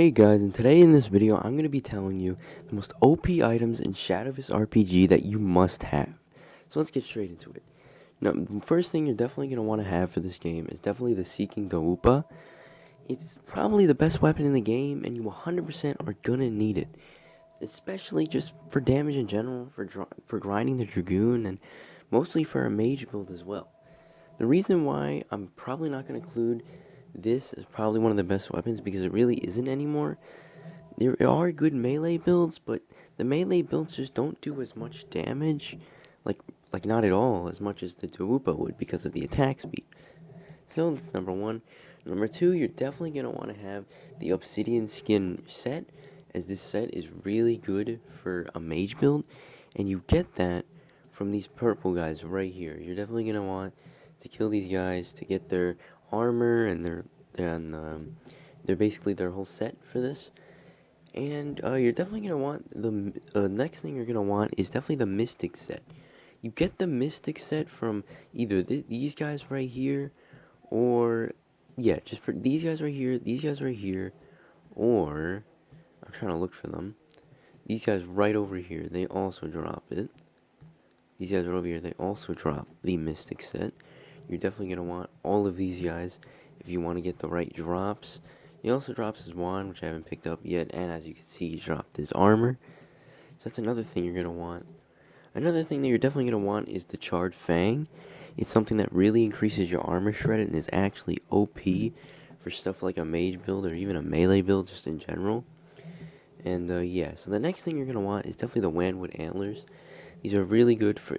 Hey guys, and today in this video I'm going to be telling you the most OP items in Shadovis RPG that you must have. So let's get straight into it. Now, the first thing you're definitely going to want to have for this game is definitely the Seeking Daupa. It's probably the best weapon in the game, and you 100% are going to need it. Especially just for damage in general, for grinding the Dragoon, and mostly for a mage build as well. The reason why I'm probably not going to include this as probably one of the best weapons, because it really isn't anymore. There are good melee builds, but the melee builds just don't do as much damage, like not at all as much as the Daupa would because of the attack speed. So that's number one. Number two, you're definitely going to want to have the Obsidian Skin Set, as this set is really good for a mage build, and you get that from these purple guys right here. You're definitely going to want to kill these guys to get their armor and they're basically their whole set for this. And you're definitely going to want the next thing you're going to want is definitely the Mystic Set. You get the Mystic Set from either these guys right here, or yeah, just for these guys right here, or I'm trying to look for them. These guys right over here, they also drop it. These guys right over here, they also drop the Mystic Set. You're definitely going to want all of these guys if you want to get the right drops. He also drops his wand, which I haven't picked up yet, and as you can see, he dropped his armor. So that's another thing you're going to want. Another thing that you're definitely going to want is the Charred Fang. It's something that really increases your armor shred and is actually OP for stuff like a mage build or even a melee build just in general. And yeah, so the next thing you're going to want is definitely the Windwood Antlers. This is really good for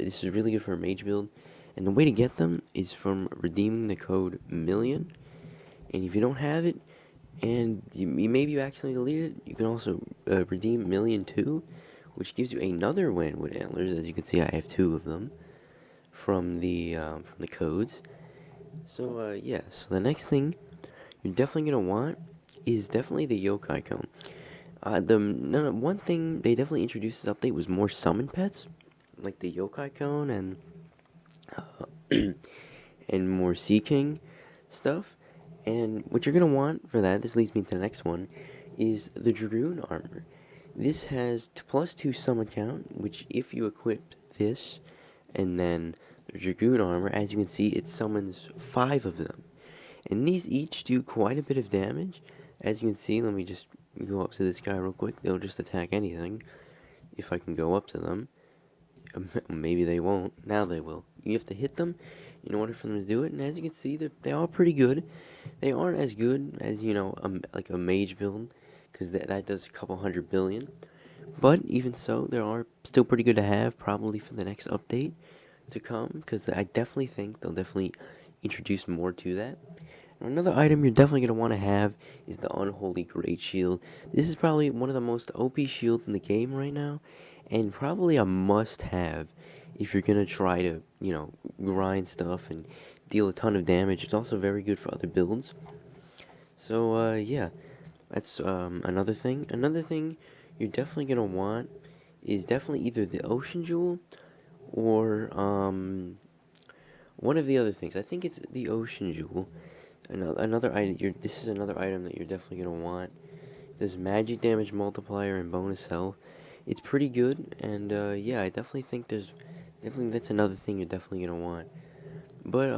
a mage build. And the way to get them is from redeeming the code MILLION. And if you don't have it, and maybe you accidentally deleted it, you can also redeem MILLION2, which gives you another Windwood Antlers. As you can see, I have 2 of them from the codes. So yeah, so the next thing you're definitely gonna want is definitely the Yokai Cone. One thing they definitely introduced this update was more summon pets, like the Yokai Cone and more Seeking stuff. And what you're going to want for that, this leads me to the next one, is the Droon Armor. This has +2 summon count, which if you equip this, and then the Dragoon Armor, as you can see, it summons 5 of them. And these each do quite a bit of damage. As you can see, let me just go up to this guy real quick. They'll just attack anything, if I can go up to them. Maybe they won't. Now they will. You have to hit them in order for them to do it, and as you can see, they are pretty good. They aren't as good as, like a mage build, because that does a couple 100 billion. But even so, they are still pretty good to have, probably for the next update to come, because I definitely think they'll definitely introduce more to that. And another item you're definitely going to want to have is the Unholy Great Shield. This is probably one of the most OP shields in the game right now, and probably a must-have if you're going to try to, grind stuff and deal a ton of damage. It's also very good for other builds. So, yeah, that's another thing. Another thing you're definitely going to want is definitely either the Ocean Jewel or one of the other things. I think it's the Ocean Jewel. Another item. This is another item that you're definitely going to want. There's magic damage multiplier and bonus health. It's pretty good, and yeah, I definitely think that's another thing you're definitely gonna want. But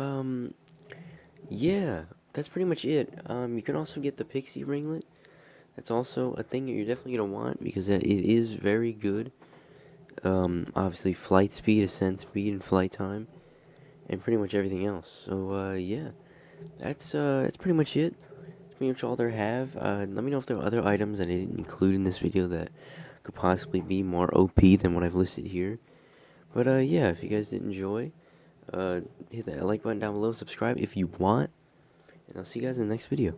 yeah, that's pretty much it. You can also get the Pixie Ringlet. That's also a thing that you're definitely gonna want because it is very good. Obviously flight speed, ascent speed, and flight time, and pretty much everything else. So yeah, that's pretty much it. That's pretty much all they have. Let me know if there are other items that I didn't include in this video that could possibly be more OP than what I've listed here. But yeah, if you guys did enjoy, hit that like button down below, subscribe if you want, and I'll see you guys in the next video.